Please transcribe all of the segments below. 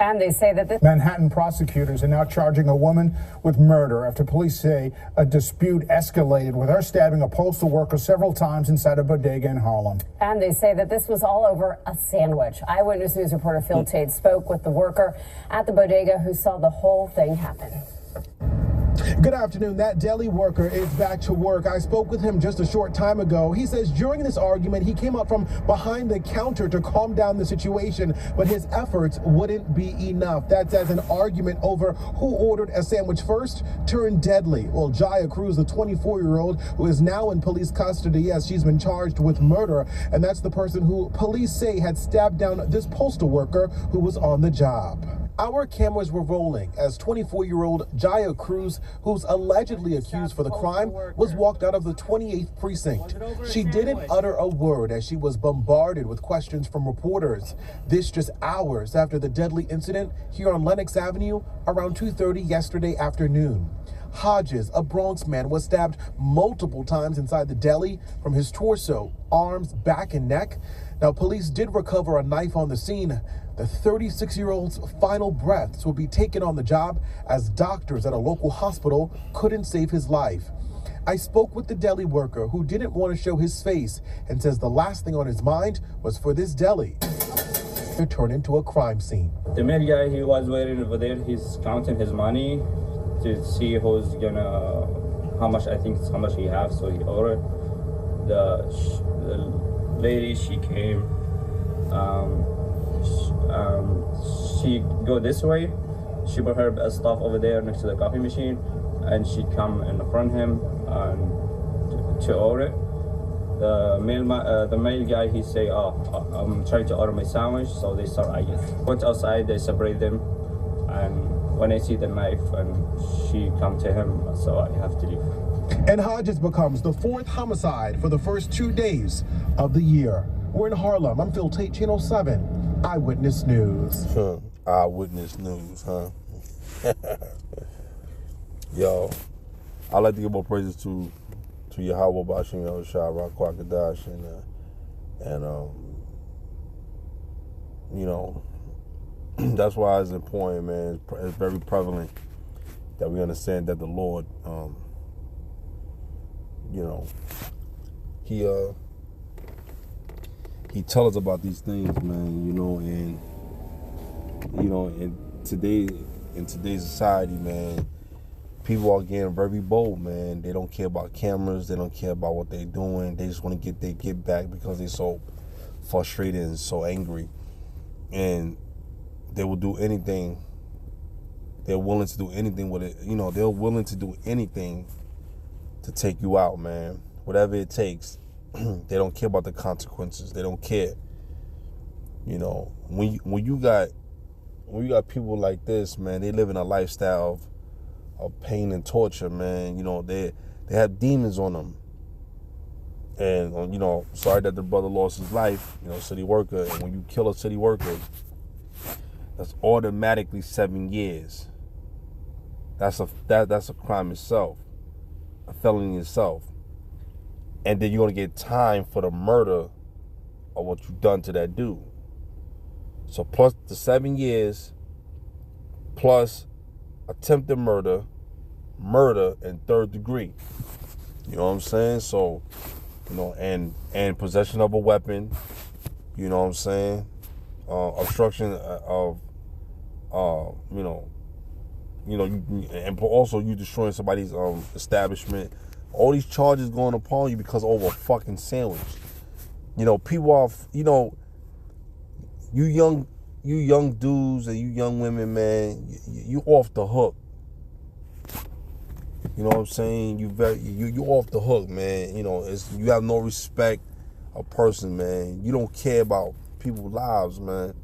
And they say that Manhattan prosecutors are now charging a woman with murder after police say a dispute escalated with her stabbing a postal worker several times inside a bodega in Harlem. And they say that this was all over a sandwich. Eyewitness News reporter Phil Tate spoke with the worker at the bodega who saw the whole thing happen. Good afternoon. That deli worker is back to work. I spoke with him just a short time ago. He says during this argument, he came up from behind the counter to calm down the situation, but his efforts wouldn't be enough. That's as an argument over who ordered a sandwich first turned deadly. Well, Jaya Cruz, the 24-year-old who is now in police custody as she's been charged with murder, and that's the person who police say had stabbed down this postal worker who was on the job. Our cameras were rolling as 24-year-old Jaya Cruz, who's allegedly accused for the crime, was walked out of the 28th precinct. She didn't utter a word as she was bombarded with questions from reporters. This just hours after the deadly incident here on Lenox Avenue around 2:30 yesterday afternoon. Hodges, a Bronx man, was stabbed multiple times inside the deli from his torso, arms, back, and neck. Now, police did recover a knife on the scene. The 36-year-old's final breaths will be taken on the job as doctors at a local hospital couldn't save his life. I spoke with the deli worker who didn't want to show his face and says the last thing on his mind was for this deli to turn into a crime scene. The main guy, he was waiting over there. He's counting his money to see how much he has. So he ordered. The lady, she came. She go this way. She put her stuff over there next to the coffee machine, and she come in front of him to order. The male guy, he say, "Oh, I'm trying to order my sandwich." So they start arguing. Went outside, they separate them, and when I see the knife, and she come to him, so I have to leave. And Hodges becomes the 4th homicide for the first 2 days of the year. We're in Harlem. I'm Phil Tate, Channel 7, Eyewitness News. Eyewitness News, huh? Yo, I like to give more praises to Yahweh Bashim Yahushua Rakwakadash and you know, that's why it's important, man. It's very prevalent that we understand that the Lord, you know, He tells us about these things, man, you know, and you know, in today's society, man, people are getting very bold, man. They don't care about cameras, they don't care about what they're doing. They just want to get their get back because they're so frustrated and so angry. And they will do anything. They're willing to do anything with it. You know, they're willing to do anything to take you out, man. Whatever it takes. They don't care about the consequences. They don't care. You know, when you got people like this, man, they live in a lifestyle of pain and torture, man. You know, they have demons on them. And you know, sorry that the brother lost his life, you know, city worker. And when you kill a city worker, that's automatically 7 years. That's a crime itself, a felony itself. And then you're going to get time for the murder of what you've done to that dude. So plus the 7 years, plus attempted murder, and 3rd degree. You know what I'm saying? So, you know, and possession of a weapon, you know what I'm saying? Obstruction of, and also you destroying somebody's establishment. All these charges going upon you because over a fucking sandwich. You know, people are, you know, you young dudes and you young women, man, you off the hook. You know what I'm saying? You off the hook, man. You know, you have no respect of person, man. You don't care about people's lives, man.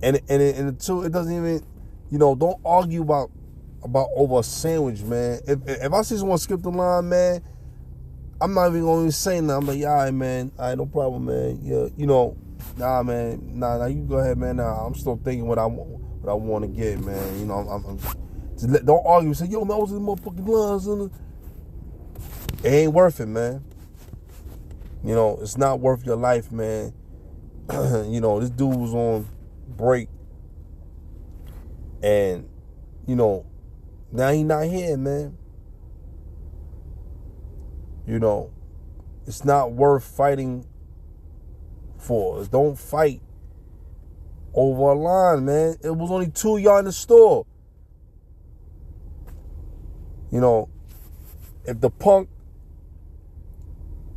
And it doesn't even, you know, don't argue about over a sandwich, man. If I see someone skip the line, man, I'm not even going to say nothing. I'm like, yeah, all right, man. All right, no problem, man. Yeah, you know, nah, man. Nah, you go ahead, man. Nah, I'm still thinking what I want to get, man. You know, I'm don't argue. Say, yo, man, I was in the motherfucking lines. It ain't worth it, man. You know, it's not worth your life, man. You know, this dude was on break And, you know, now he not here, man. You know, it's not worth fighting for. Don't fight over a line, man. It was only 2 y'all in the store. You know, if the punk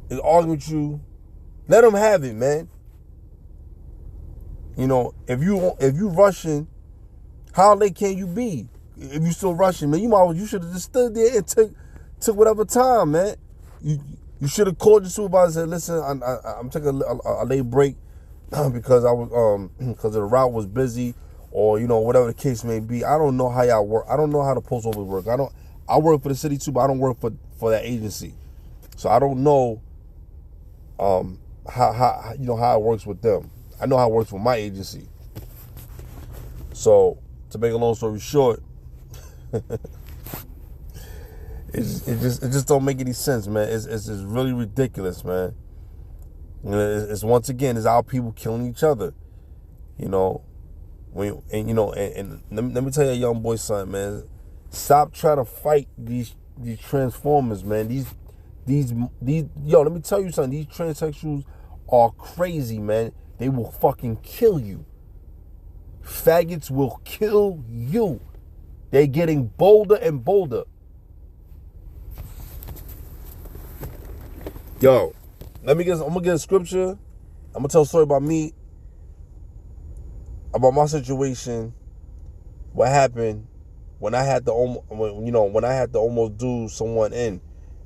is arguing with you, let him have it, man. You know, if you rushing, how late can you be? If you still rushing, man, you should have just stood there and took whatever time, man. You should have called your supervisor and said, listen, I'm taking a late break because I was because the route was busy, or, you know, whatever the case may be. I don't know how y'all work. I don't know how the post office work. I work for the city too, but I don't work for that agency, so I don't know how you know how it works with them. I know how it works for my agency. So to make a long story short, it just don't make any sense, man. It's really ridiculous, man. You know, it's once again, it's our people killing each other. You know, and let me tell you, young boy, son, man, stop trying to fight these transformers, man. These let me tell you something. These transsexuals are crazy, man. They will fucking kill you. Faggots will kill you. They're getting bolder and bolder. Yo, I'm gonna get a scripture. I'm gonna tell a story about me, about my situation, what happened when I had to almost do someone in.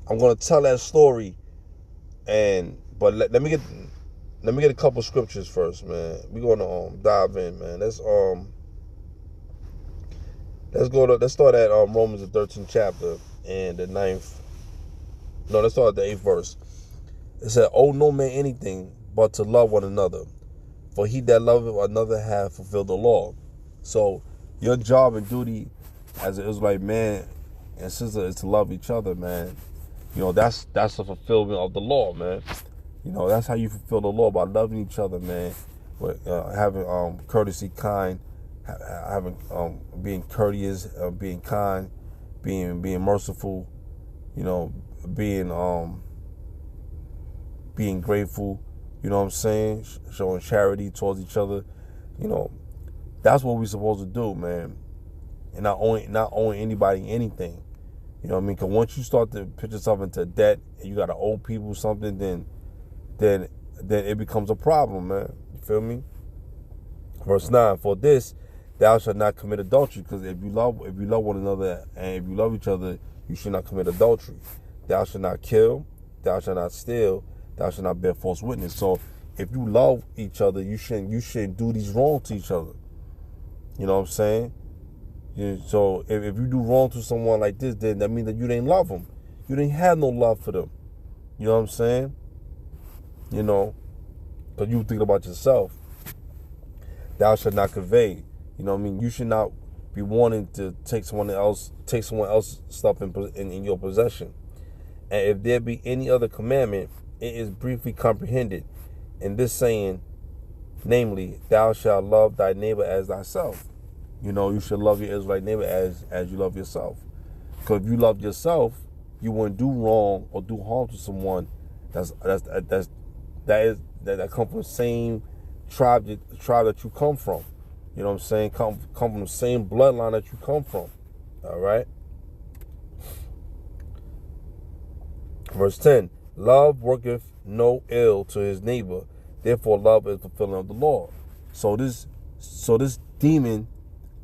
I'm gonna tell that story, but let me get a couple scriptures first, man. We're gonna dive in, man. Let's start at Romans the 13th chapter and the 9th. No, let's start at the 8th verse. It said, "Owe no man anything but to love one another, for he that loveth another hath fulfilled the law." So your job and duty as an Israelite man and sister is to love each other, man. You know, that's the fulfillment of the law, man. You know, that's how you fulfill the law, by loving each other, man. With having courtesy, kind, having being courteous, being kind, being merciful. You know, being grateful. You know what I'm saying? Showing charity towards each other. You know, that's what we're supposed to do, man. And not owing anybody anything. You know what I mean? Because once you start to put yourself into debt and you got to owe people something, then it becomes a problem, man. You feel me? Verse 9, "For this thou shalt not commit adultery," because if you love one another and if you love each other, you should not commit adultery. "Thou shalt not kill, thou shalt not steal, thou shalt not bear false witness." So if you love each other, you shouldn't do these wrong to each other. You know what I'm saying? So if you do wrong to someone like this, then that means that you didn't love them. You didn't have no love for them. You know what I'm saying? You know, because you think about yourself. "Thou shalt not convey." You know what I mean? You should not be wanting to take someone else's stuff in your possession. "And if there be any other commandment, it is briefly comprehended in this saying, namely, thou shalt love thy neighbor as thyself." You know, you should love your Israelite neighbor as you love yourself. Because if you love yourself, you wouldn't do wrong or do harm to someone that come from the same tribe that you come from. You know what I'm saying? Come from the same bloodline that you come from. All right. Verse 10, "Love worketh no ill to his neighbor, therefore love is fulfilling of the law." So this demon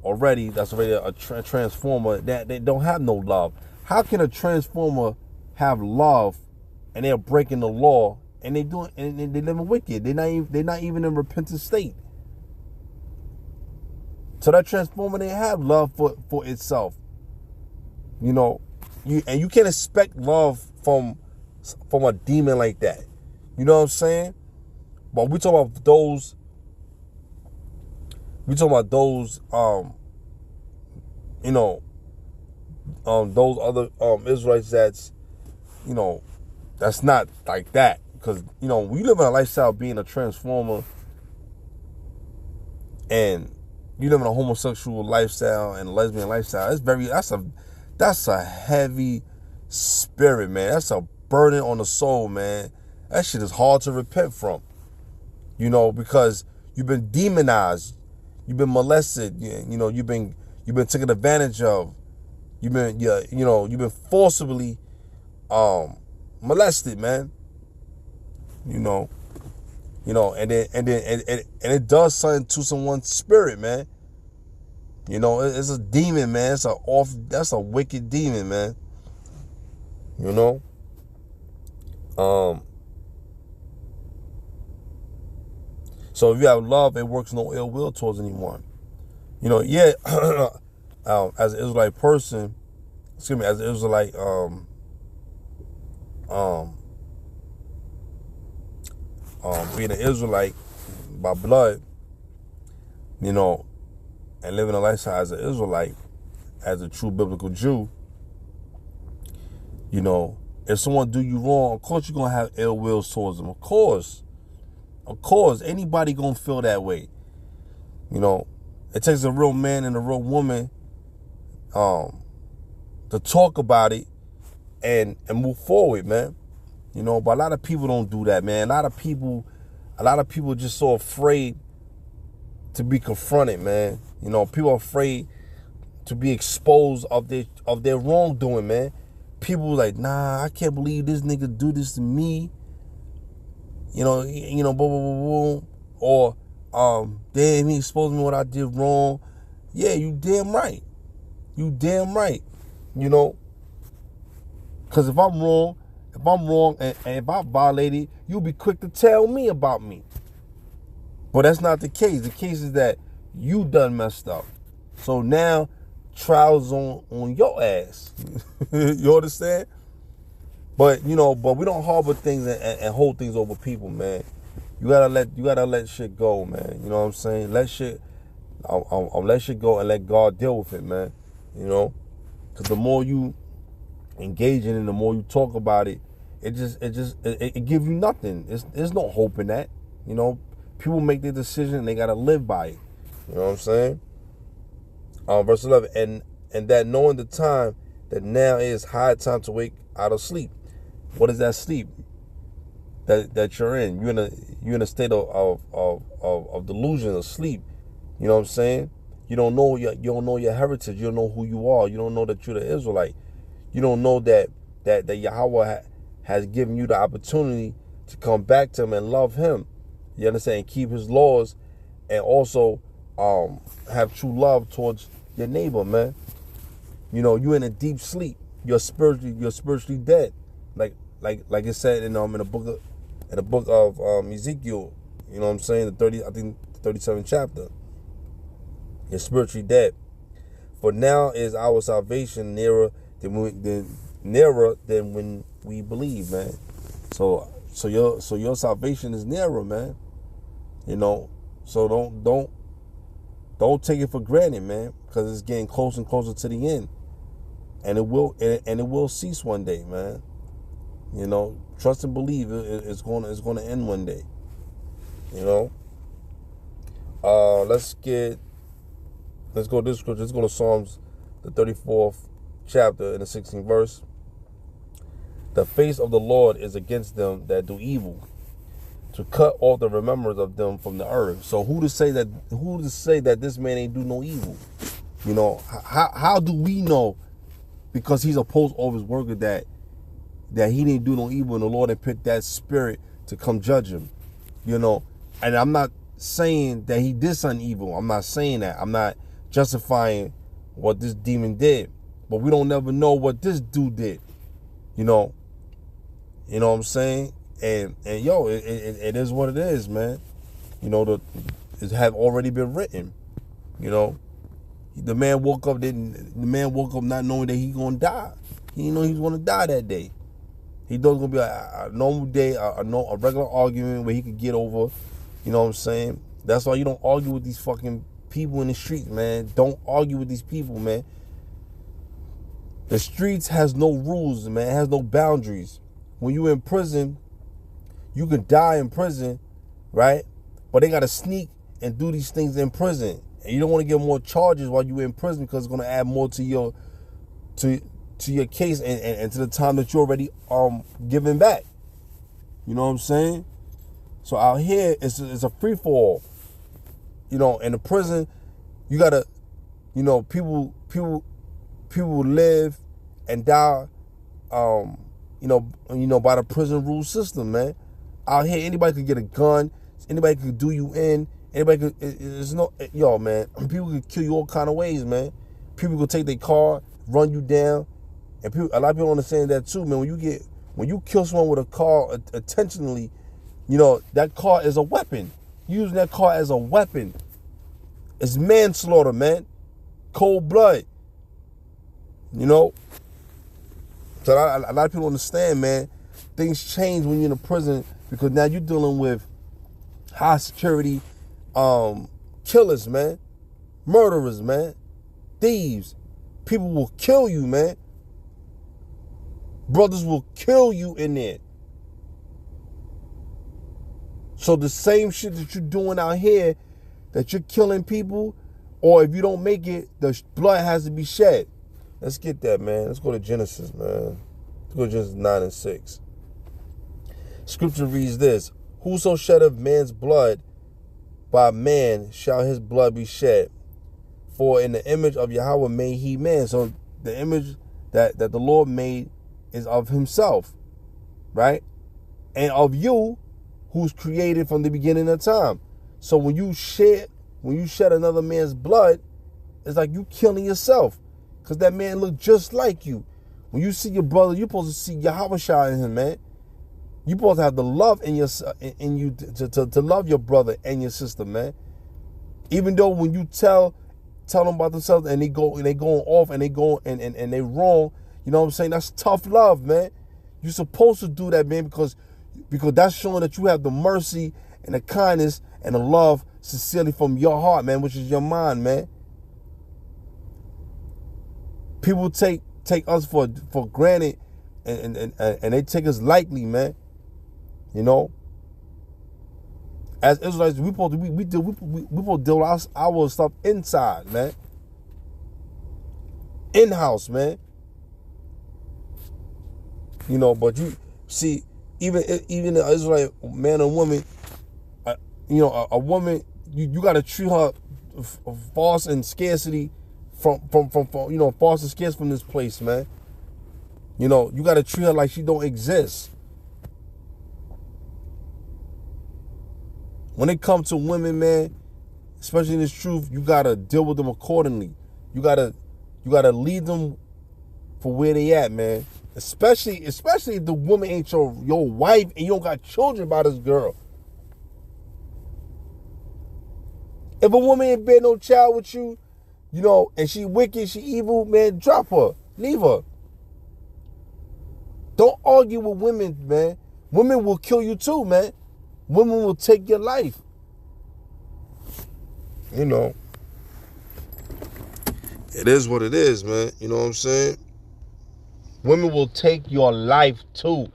that's already a transformer, that they don't have no love. How can a transformer have love and they're breaking the law and they living wicked? They're not even in repentant state. So that transformer, they have love for itself. You know, you can't expect love from a demon like that. You know what I'm saying? But we talking about those those other Israelites that's not like that. Because, we live in a lifestyle being a transformer and you live in a homosexual lifestyle and a lesbian lifestyle, that's a heavy spirit, man. That's a burden on the soul, man. That shit is hard to repent from. You know, because you've been demonized, you've been molested, you know, you've been taken advantage of, you've been forcibly molested, man. You know, and it does something to someone's spirit, man. You know, it's a demon, man. That's a wicked demon, man. You know, so if you have love, it works no ill will towards anyone. You know, yeah. As an Israelite person, as an Israelite, being an Israelite by blood, you know, and living a lifestyle as an Israelite, as a true biblical Jew, you know, if someone do you wrong, of course you're gonna have ill will towards them. Of course, anybody gonna feel that way. You know, it takes a real man and a real woman to talk about it and move forward, man. You know, but a lot of people don't do that, man. A lot of people are just so afraid to be confronted, man. You know, people are afraid to be exposed of their wrongdoing, man. People like, nah, I can't believe this nigga do this to me. You know, blah, blah, blah, blah. Or, damn, he exposed me what I did wrong. Yeah, you damn right. You damn right. You know, because if I'm wrong, and if I violated, you'll be quick to tell me about me. But that's not the case. The case is that you done messed up. So now, trials on your ass. You understand? But you know, we don't harbor things and hold things over people, man. You gotta let shit go, man. You know what I'm saying? Let shit go and let God deal with it, man. You know, because the more you engage in it, the more you talk about it, it gives you nothing. There's no hope in that. You know, people make their decision and they gotta live by it. You know what I'm saying? Verse 11, and that knowing the time, that now is high time to wake out of sleep. What is that sleep that you're in? You're in a state of delusion, of sleep. You know what I'm saying? You don't know your heritage. You don't know who you are. You don't know that you're the Israelite. You don't know that Yahweh has given you the opportunity to come back to him and love him. You understand? And keep his laws, and also have true love towards your neighbor, man. You know, you're in a deep sleep. You're spiritually dead. Like it said in the book of Ezekiel. You know what I'm saying? The 37th chapter. You're spiritually dead. For now is our salvation nearer than when we believe, man. So your salvation is nearer, man. You know, so don't take it for granted, man, because it's getting closer and closer to the end, and it will cease one day, man. You know, trust and believe it's going to end one day. You know. Let's go to this scripture. Let's go to Psalms, the 34th chapter and the 16th verse. The face of the Lord is against them that do evil, to cut off the remembrance of them from the earth. So who to say that this man ain't do no evil? You know, how do we know? Because he's opposed of his worker that he didn't do no evil, and the Lord had picked that spirit to come judge him. You know, and I'm not saying that he did something evil. I'm not saying that. I'm not justifying what this demon did. But we don't never know what this dude did. You know what I'm saying? And yo, it is what it is, man. You know, it have already been written. You know, the man woke up not knowing that he gonna die. He didn't know he was gonna die that day. He thought it was gonna be a normal day, a regular argument where he could get over. You know what I'm saying? That's why you don't argue with these fucking people in the streets, man. Don't argue with these people, man. The streets has no rules, man. It has no boundaries. When you in prison, you can die in prison, right? But they gotta sneak and do these things in prison. And you don't want to get more charges while you're in prison because it's going to add more to your case and to the time that you're already giving back. You know what I'm saying? So out here, it's a free-for-all. You know, in the prison, you got to, you know, people live and die, you know, by the prison rule system, man. Out here, anybody could get a gun. Anybody could do you in. Anybody could, it's no, yo, man, people could kill you all kind of ways, man. People could take their car, run you down. And people, a lot of people don't understand that too, man. When you kill someone with a car intentionally, you know, that car is a weapon. You're using that car as a weapon. It's manslaughter, man. Cold blood. You know? So a lot of people understand, man. Things change when you're in a prison because now you're dealing with high security killers, man. Murderers, man. Thieves. People will kill you, man. Brothers will kill you in there. So the same shit that you're doing out here, that you're killing people, or if you don't make it, the blood has to be shed. Let's get that, man. Let's go to Genesis, man. Let's go to Genesis 9:6. Scripture reads this: whoso sheddeth man's blood, by man shall his blood be shed. For in the image of Yahweh made he man. So the image that the Lord made is of himself, right? And of you, who's created from the beginning of time. So when you shed another man's blood, it's like you killing yourself, because that man looked just like you. When you see your brother, you're supposed to see Yahweh in him, man. You're supposed to have the love in you to love your brother and your sister, man. Even though when you tell them about themselves and they going off and they wrong, you know what I'm saying? That's tough love, man. You're supposed to do that, man, because that's showing that you have the mercy and the kindness and the love sincerely from your heart, man, which is your mind, man. People take us for granted and they take us lightly, man. You know, as Israelites, we supposed to deal with our stuff inside, man, in house, man. You know, but you see, even the Israelite man or woman, you know, a woman, you got to treat her false and scarcity from you know, false and scarce from this place, man. You know, you got to treat her like she don't exist. When it comes to women, man, especially in this truth, you got to deal with them accordingly. You got to lead them for where they at, man. Especially if the woman ain't your wife and you don't got children by this girl. If a woman ain't bear no child with you, you know, and she wicked, she evil, man, drop her. Leave her. Don't argue with women, man. Women will kill you too, man. Women will take your life. You know. It is what it is, man. You know what I'm saying? Women will take your life too.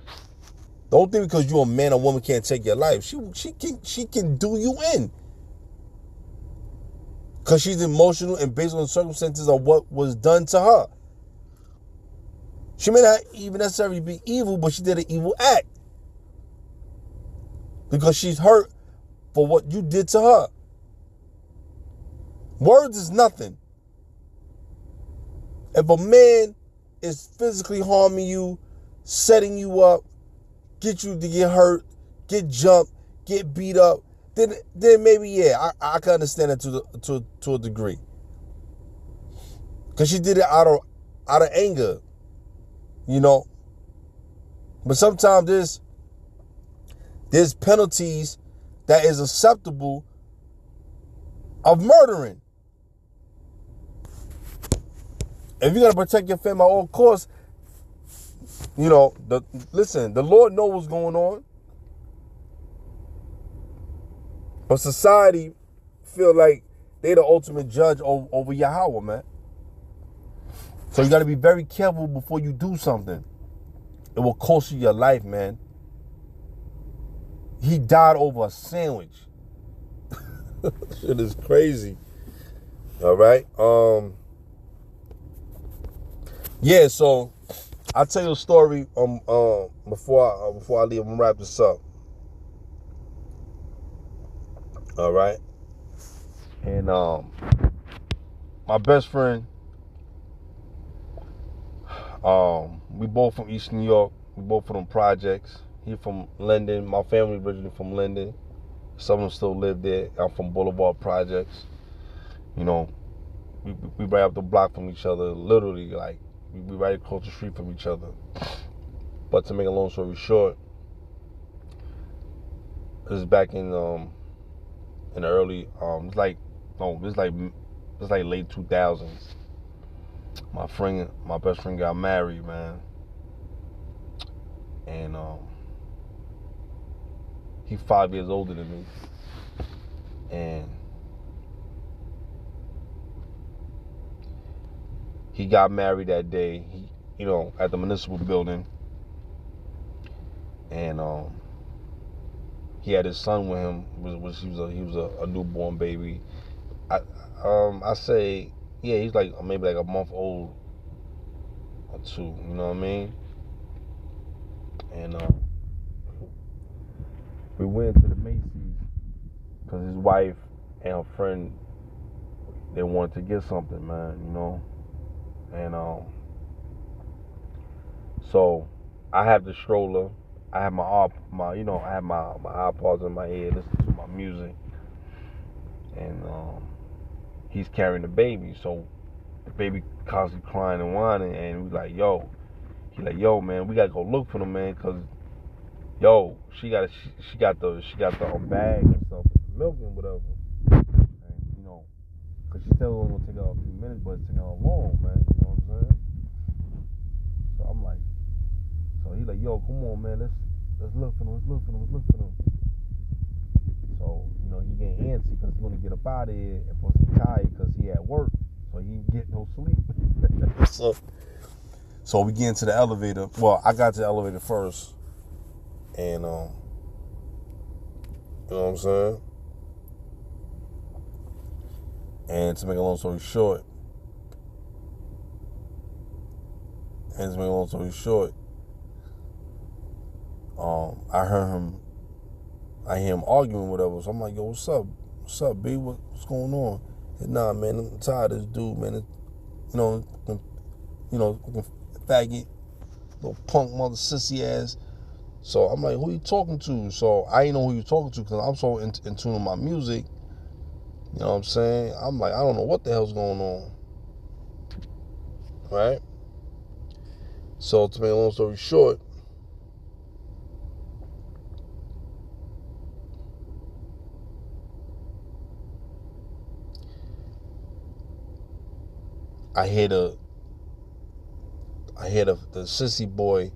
Don't think because you're a man or woman can't take your life. She can do you in. Because she's emotional and based on the circumstances of what was done to her. She may not even necessarily be evil, but she did an evil act. Because she's hurt for what you did to her. Words is nothing. If a man is physically harming you, setting you up, get you to get hurt, get jumped, get beat up, then maybe, yeah, I can understand it to a degree. Because she did it out of anger, you know. But sometimes there's penalties that is acceptable of murdering. If you gotta protect your family at all costs, you know, listen, the Lord knows what's going on. But society feel like they the ultimate judge over Yahweh, man. So you gotta be very careful before you do something. It will cost you your life, man. He died over a sandwich. Shit is crazy. All right. Yeah. So I'll tell you a story. Before I leave, I'm gonna wrap this up. All right. And my best friend, we both from East New York. We both from projects. He from Linden. My family originally from Linden. Some of them still live there. I'm from Boulevard Projects. You know, we right up the block from each other. Literally, like we right across the street from each other. But to make a long story short, this is back in the early it's like late 2000s. My best friend got married, man, and he's 5 years older than me, and he got married that day. At the municipal building, and he had his son with him. He was a newborn baby. I say, yeah, he's like maybe like a month old or two. You know what I mean? And we went to the Macy's because his wife and her friend, they wanted to get something, man. And so I have the stroller. I have my iPods in my ear, listening to my music, and he's carrying the baby. So the baby constantly crying and whining, and we like, yo, man, we gotta go look for them, man, cause she got the bag and stuff, milk and whatever, and cause she said it was gonna take her a few minutes, but it's taking her long, man. You know what I'm saying? So I'm like, he like, yo, come on, man, let's look for them. So, he getting antsy because he's going to get up out of here and plus he's tired because he at work. So he ain't getting no sleep. So we get into the elevator. Well, I got to the elevator first. And, you know what I'm saying? And to make a long story short, I hear him arguing with whatever. So I'm like, yo, what's up? What's up, B? What's going on? He said, nah, man, I'm tired of this dude, man. Faggot, little punk mother sissy ass. So I'm like, who you talking to? So I ain't know who you talking to because I'm so in tune with my music. You know what I'm saying? I'm like, I don't know what the hell's going on. Right? So to make a long story short, I hear the sissy boy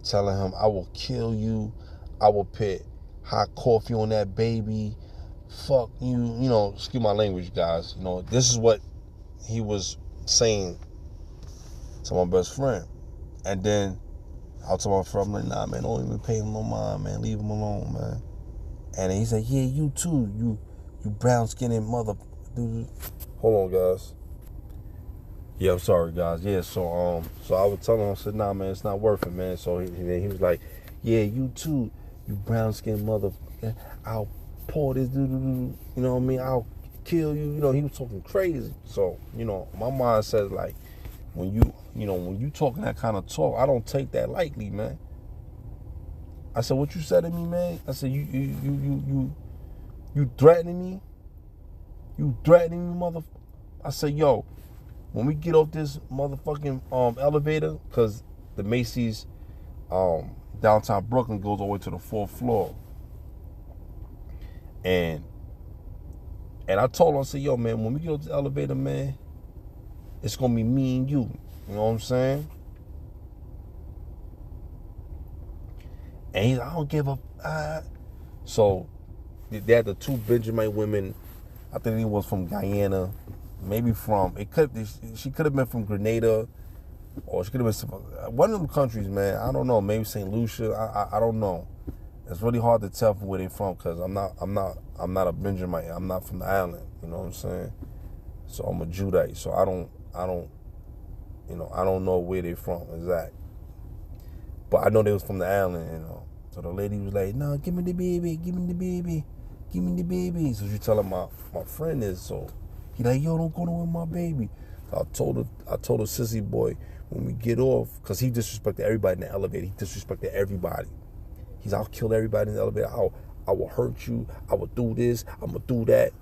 telling him, I will kill you. I will put hot coffee on that baby. Fuck you. Excuse my language, guys. This is what he was saying to my best friend. And then I'll tell my friend, I'm like, nah, man, don't even pay him no mind, man. Leave him alone, man. And then he said, yeah, you too. You brown-skinned mother. Dude. Hold on, guys. Yeah, I'm sorry, guys. Yeah, so I was telling him, I said, nah, man, it's not worth it, man. So he was like, yeah, you too, you brown-skinned mother. I'll pour this, you know what I mean? I'll kill you. He was talking crazy. So, my mind says, like, when you talking that kind of talk, I don't take that lightly, man. I said, what you said to me, man? I said, you threatening me? You threatening me, mother? I said, yo, when we get off this motherfucking elevator, because the Macy's downtown Brooklyn goes all the way to the 4th floor. And I told him, I said, yo, man, when we get off the elevator, man, it's going to be me and you. You know what I'm saying? And he's like, I don't give a... So, they had the two Benjamin women. I think he was from Guyana. Maybe she could have been from Grenada, or she could have been one of them countries, man. I don't know. Maybe St. Lucia. I don't know. It's really hard to tell from where they're from because I'm not a Benjamin. I'm not from the island. You know what I'm saying? So I'm a Judite. So I don't, I don't know where they from exact. But I know they was from the island, So the lady was like, no, give me the baby, give me the baby, give me the baby. So she telling my friend is, so he like, yo, don't go nowhere with my baby. So I told her sissy boy, when we get off, because he disrespected everybody in the elevator. He disrespected everybody. He's, I'll kill everybody in the elevator. I will hurt you. I will do this. I'm going to do that.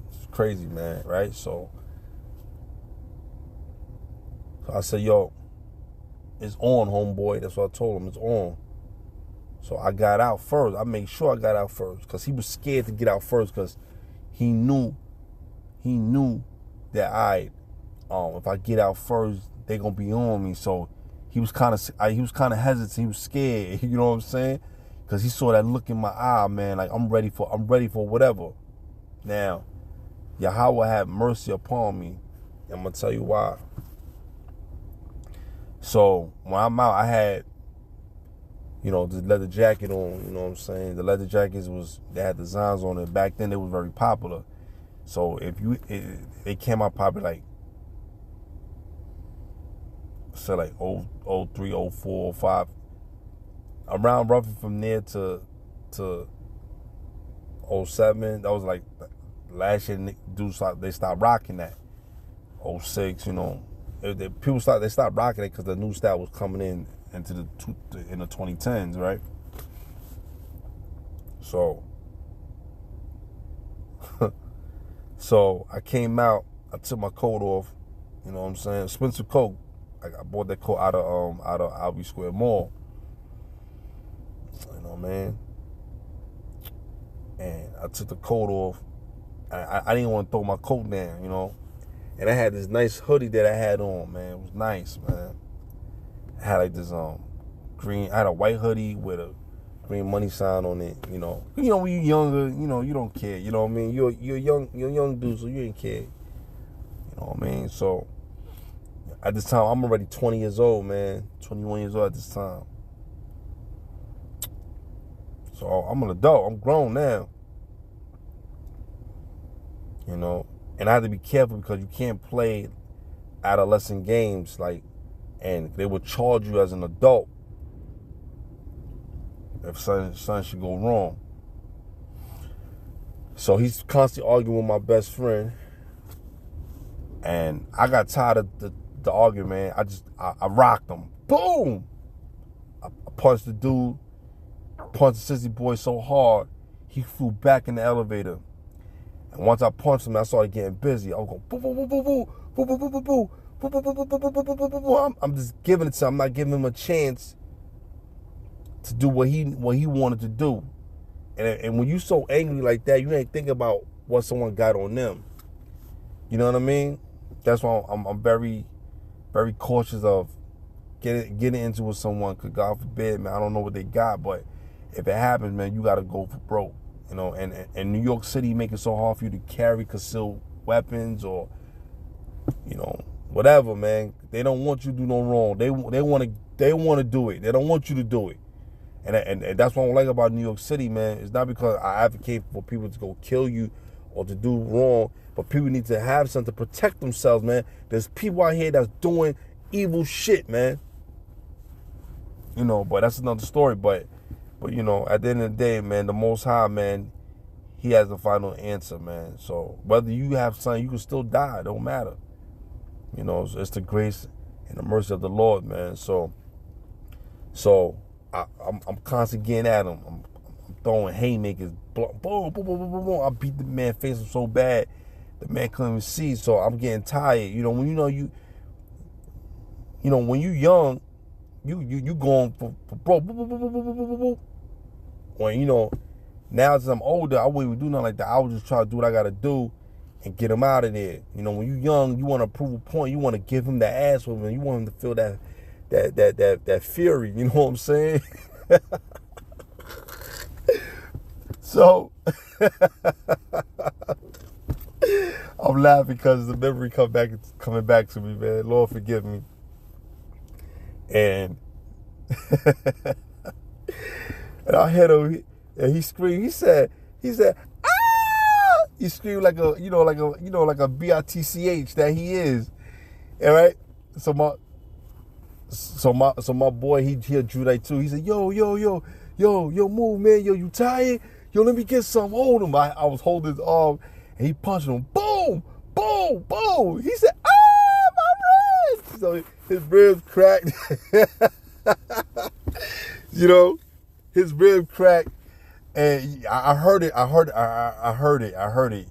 It's crazy, man, right? So I said, yo, it's on, homeboy. That's what I told him. It's on. So I got out first. I made sure I got out first because he was scared to get out first because he knew that if I get out first, they gonna be on me. So he was kind of hesitant. He was scared. You know what I'm saying? Because he saw that look in my eye, man. Like I'm ready for whatever. Now, Yahweh have mercy upon me. I'm gonna tell you why. So when I'm out, I had, the leather jacket on. You know what I'm saying? The leather jackets they had designs on it. Back then, they was very popular. So it came out probably like, say like 03, 04, 05, around roughly from there to 07. That was like last year. They stopped rocking that. 06, people stopped rocking it because the new style was coming into the 2010s, right? So I came out, I took my coat off, you know what I'm saying? Spencer coat. I bought that coat out of Albee Square Mall. You know what I mean? And I took the coat off. I didn't want to throw my coat down, And I had this nice hoodie that I had on, man. It was nice, man. I had like this green, I had a white hoodie with a green money sign on it, when you're younger, you don't care, you know what I mean? You're a young dude, so you ain't care. You know what I mean? So at this time, I'm already 20 years old, man. 21 years old at this time. So I'm an adult. I'm grown now. And I have to be careful because you can't play adolescent games, and they would charge you as an adult if something should go wrong. So he's constantly arguing with my best friend, and I got tired of the argument, man. I rocked him. Boom! I punched the dude, punched the sissy boy so hard, he flew back in the elevator. And once I punched him, I started getting busy. I was going boo, boo, boo, boo, boo, boo, boo, boo, boo, boo, boo, boo, boo, boo, boo, boo, boo, boo, boo. I'm just giving it to him. I'm not giving him a chance to do what he wanted to do. And when you so angry like that, you ain't thinking about what someone got on them. You know what I mean? That's why I'm very, very cautious of getting into with someone. Because God forbid, man, I don't know what they got, but if it happens, man, you got to go for broke. And New York City make it so hard for you to carry concealed weapons or, whatever, man. They don't want you to do no wrong. They want to do it. They don't want you to do it. And that's what I don't like about New York City, man. It's not because I advocate for people to go kill you or to do wrong, but people need to have something to protect themselves, man. There's people out here that's doing evil shit, man. But that's another story. But at the end of the day, man, the Most High, man, He has the final answer, man. So whether you have something, you can still die. It don't matter. It's the grace and the mercy of the Lord, man. So I'm constantly getting at him. I'm throwing haymakers. Boom, boom, boom, boom, boom, boom. I beat the man's face up so bad, the man couldn't even see. So I'm getting tired. When when you young, you going for broke. When now as I'm older, I wouldn't even do nothing like that. I would just try to do what I gotta do and get him out of there. When you young, you want to prove a point. You want to give him the ass with him. You want him to feel that fury. You know what I'm saying? So I'm laughing because the memory coming back to me, man. Lord forgive me. And and I hit him, and he screamed. He said, ah! He screamed like a, like a bitch that he is. All right. So my boy, he drew that too. He said, yo, move, man. Yo, you tired? Yo, let me get some. Hold him. I was holding his arm, and he punched him. Boom, boom, boom. He said, my ribs. So his ribs cracked. His rib cracked. And I heard it.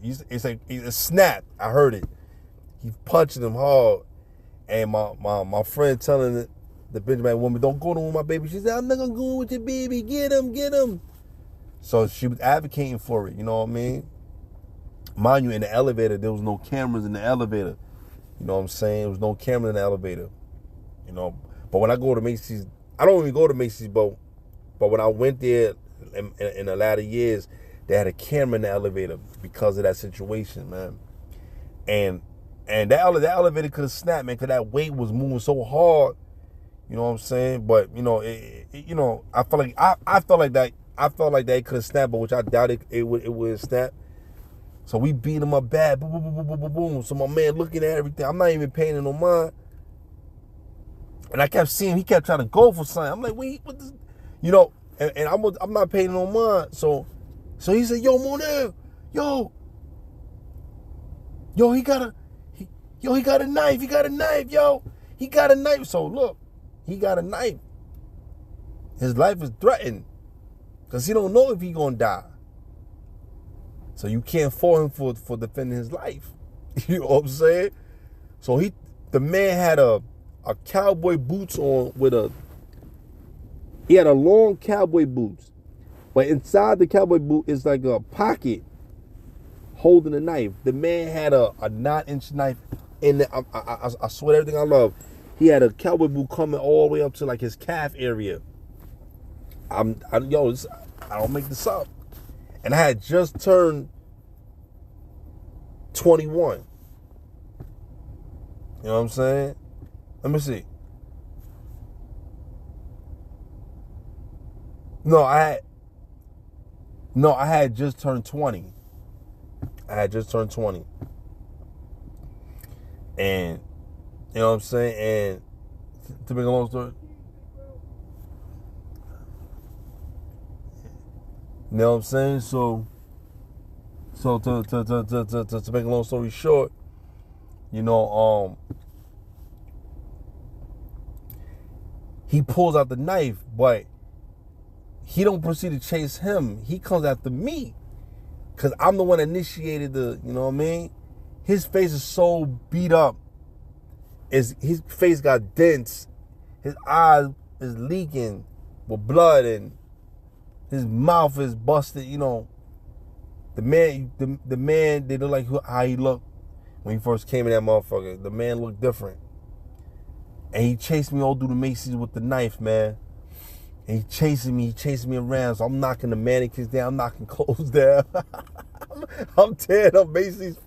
It's like it snapped. I heard it. He punched him hard. And my friend telling the Benjamin woman, don't go to with my baby. She said, I'm not gonna go with your baby. Get him. So she was advocating for it. You know what I mean? Mind you, in the elevator, there was no cameras in the elevator. You know what I'm saying? There was no camera in the elevator. But when I go to Macy's, I don't even go to Macy's, but when I went there in the latter years, they had a camera in the elevator because of that situation, man. And that elevator could have snapped, man, because that weight was moving so hard. You know what I'm saying? But I felt like that could have snapped, but which I doubt it would snap. So we beat him up bad, boom, boom, boom, boom, boom, boom. So my man looking at everything. I'm not even paying no mind. And I kept seeing he kept trying to go for something. I'm like, wait, what this? And I'm not paying no mind. So he said, yo, Monel, yo, he got a knife. He got a knife, yo. He got a knife. So look, he got a knife. His life is threatened because he don't know if he gonna die. So you can't fault him for defending his life. You know what I'm saying? So the man had a cowboy boots on he had a long cowboy boots, but inside the cowboy boot is like a pocket holding a knife. The man had a 9-inch knife in there. I swear everything I love. He had a cowboy boot coming all the way up to like his calf area. I don't make this up. And I had just turned 21. You know what I'm saying? Let me see. No, I had just turned 20. And you know what I'm saying? And to make a long story, you know what I'm saying? So to make a long story short, he pulls out the knife, but he don't proceed to chase him. He comes after me because I'm the one that initiated you know what I mean? His face is so beat up. His face got dents. His eyes is leaking with blood and his mouth is busted. The man they look like how he looked when he first came in that motherfucker. The man looked different. And he chased me all through the Macy's with the knife, man. And he chasing me around. So I'm knocking the mannequins down, I'm knocking clothes down. I'm tearing up Macy's.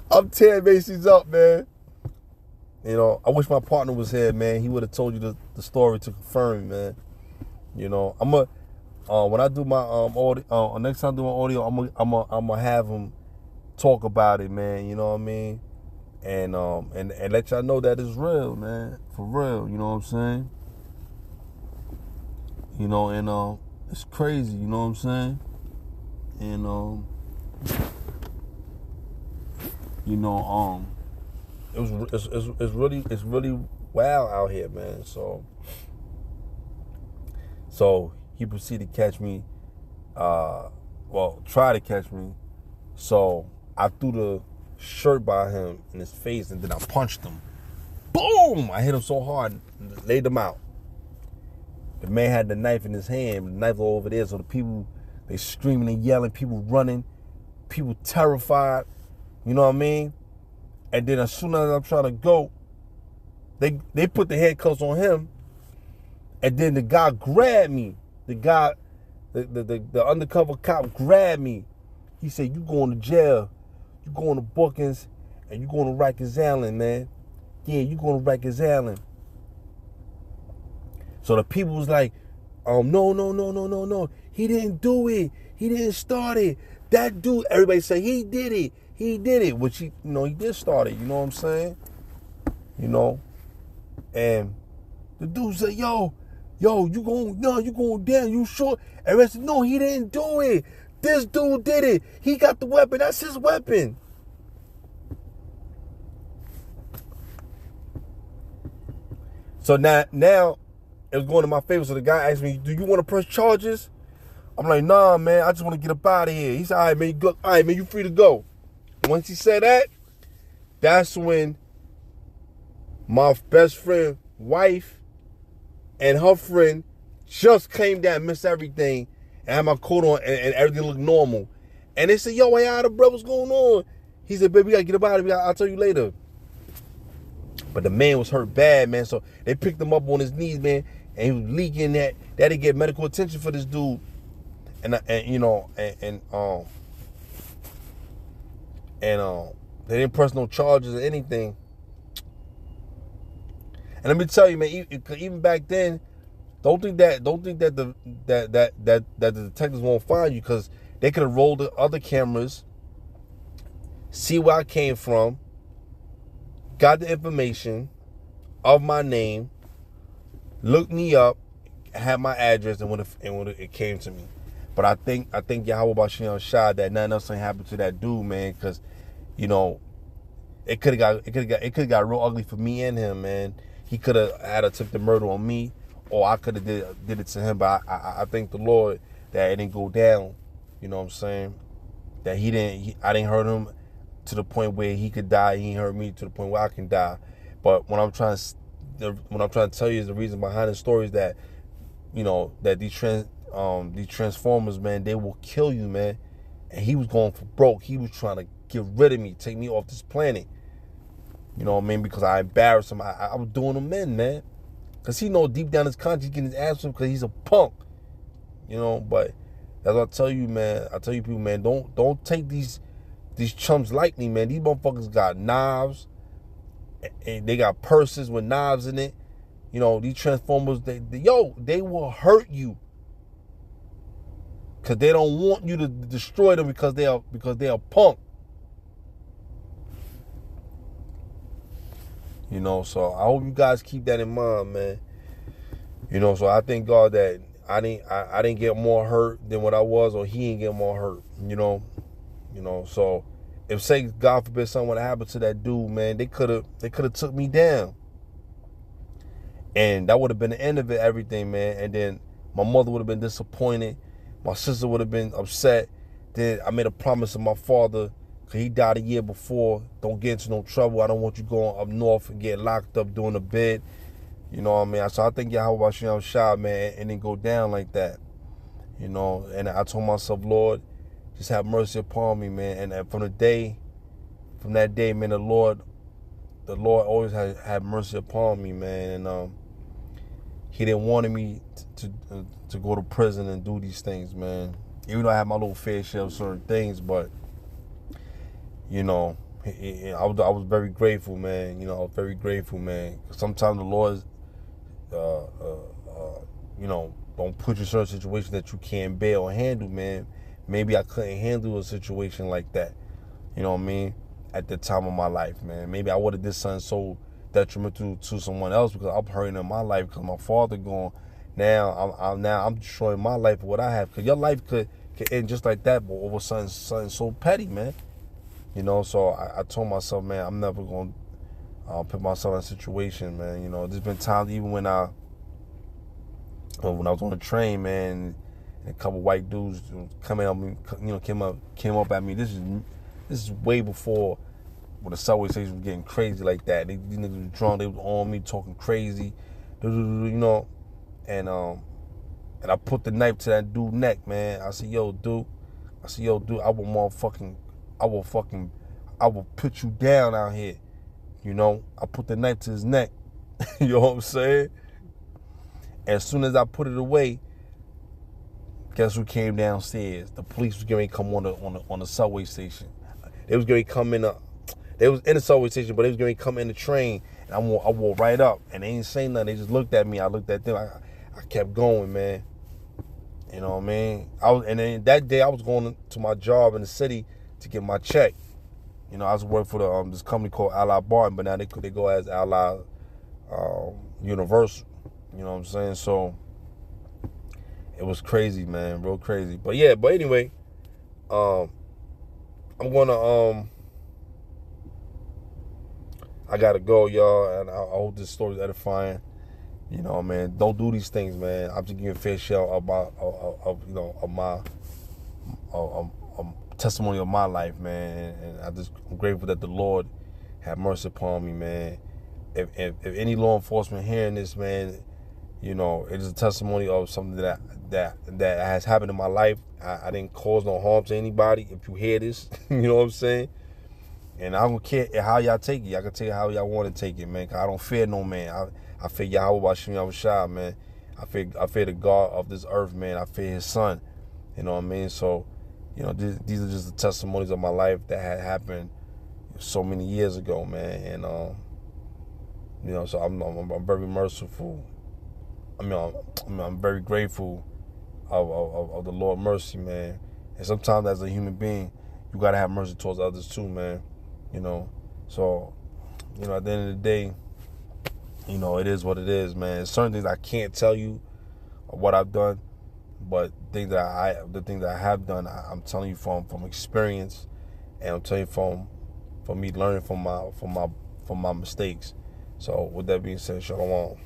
I'm tearing Macy's up, man. I wish my partner was here, man. He would have told you the story to confirm, man. When I do my audio, next time I do my audio, I'm gonna have him talk about it, man. You know what I mean? And let y'all know that it's real, man. For real, you know what I'm saying? It's crazy, you know what I'm saying? And it's really wild out here, man. So he proceeded to catch me, try to catch me. So I threw the shirt by him in his face and then I punched him. Boom! I hit him so hard, laid him out. The man had the knife in his hand, the knife all over there, so the people, they screaming and yelling, people running, people terrified, you know what I mean? And then as soon as I'm trying to go, they put the handcuffs on him, and then the guy grabbed me. The undercover cop grabbed me. He said, you going to jail, you going to Bookings, and you going to Rikers Island, man. Yeah, you going to Rikers Island. So the people was like, no. He didn't do it. He didn't start it. That dude, everybody say he did it. He did it, which he did start it. You know what I'm saying? You know, and the dude said, yo, you going down? You sure? Everybody said, no, he didn't do it. This dude did it. He got the weapon. That's his weapon. So now it was going to my favor. So the guy asked me, do you want to press charges? I'm like, nah, man, I just want to get up out of here. He said, all right, man, you free to go. Once he said that, that's when my best friend, wife, and her friend just came down, missed everything, and had my coat on, and everything looked normal. And they said, yo, hey, how the bro, what's going on? He said, baby, we got to get up out of here. I'll tell you later. But the man was hurt bad, man. So they picked him up on his knees, man, and he was leaking that. They didn't get medical attention for this dude. And they didn't press no charges or anything. And let me tell you, man, even back then, don't think that the detectives won't find you, because they could have rolled the other cameras, see where I came from, got the information of my name, looked me up, had my address, and when it came to me. But I think Yahweh Bashiyan Shah that nothing else ain't happened to that dude, man, because it could have got real ugly for me and him, man. He could have had attempted murder on me, or I could have did it to him. But I thank the Lord that it didn't go down. You know what I'm saying? That I didn't hurt him to the point where he could die. He hurt me to the point where I can die. But what I'm trying to tell you is the reason behind the story is that, that these transformers, man, they will kill you, man. And he was going for broke. He was trying to get rid of me, take me off this planet. You know what I mean? Because I embarrassed him. I was doing him in, man. Because he know deep down his conscience, he's getting his ass whipped because he's a punk. But that's what I tell you, man. I tell you people, man, don't take these chumps lightly, man. These motherfuckers got knives. And they got purses with knives in it. These transformers, they will hurt you. Because they don't want you to destroy them because they are punk. So I hope you guys keep that in mind, man. So I thank God that I didn't get more hurt than what I was, or he didn't get more hurt. So if say God forbid something would happen to that dude, man, they could have took me down, and that would have been the end of it, everything, man. And then my mother would have been disappointed, my sister would have been upset. Then I made a promise to my father, because he died a year before. Don't get into no trouble. I don't want you going up north and get locked up doing a bid. You know what I mean? So I think Yahweh Bashiyan Shah, man, and didn't go down like that. And I told myself, Lord, just have mercy upon me, man. And from that day, man, the Lord always had mercy upon me, man. And he didn't want me to go to prison and do these things, man. Even though I had my little fair share of certain things, but I was very grateful, man. I was very grateful, man. Sometimes the Lord, don't put you in certain situations that you can't bear or handle, man. Maybe I couldn't handle a situation like that. You know what I mean? At the time of my life, man. Maybe I would have did something so detrimental to someone else because I'm hurting in my life because my father gone. Now I'm destroying my life for what I have. Because your life could end just like that, but over something so petty, man. So I told myself, man, I'm never going to put myself in a situation, man. There's been times even when I was on the train, man, and a couple white dudes came up at me. This is way before when the subway station was getting crazy like that. These niggas was drunk, they was on me talking crazy, and I put the knife to that dude's neck, man. I said, yo, dude, I will put you down out here. I put the knife to his neck. You know what I'm saying? As soon as I put it away, guess who came downstairs? The police was getting ready to come on the subway station. They was going to come in they was in the subway station, but they was going to come in the train. And I walked right up, and they ain't saying nothing. They just looked at me. I looked at them. I kept going, man. You know what I mean? And then that day I was going to my job in the city to get my check. You know, I was working for the this company called Ally Barton, but now they go as Ally Universal. You know what I'm saying? So it was crazy, man, real crazy. But yeah, but anyway, I'm gonna I gotta go, y'all, and I hope this story's edifying. You know, man, don't do these things, man. I'm just giving a fair share of my testimony of my life, man, and I'm grateful that the Lord have mercy upon me, man. If any law enforcement hearing this, man, you know, it is a testimony of something that has happened in my life. I didn't cause no harm to anybody. If you hear this, you know what I'm saying? And I don't care how y'all take it. Y'all can take it how y'all want to take it, man. 'Cause I don't fear no man. I fear Yahweh Bashim Yahushua, man. I fear the God of this earth, man. I fear His Son. You know what I mean? So, you know, these are just the testimonies of my life that had happened so many years ago, man. And you know, so I'm very merciful. I'm very grateful of the Lord's mercy, man. And sometimes as a human being, you gotta have mercy towards others too, man. You know, so, you know, at the end of the day, you know, it is what it is, man. There's certain things I can't tell you what I've done, but the things that I have done, I'm telling you from experience, and I'm telling you from me learning from my mistakes. So with that being said, shalom.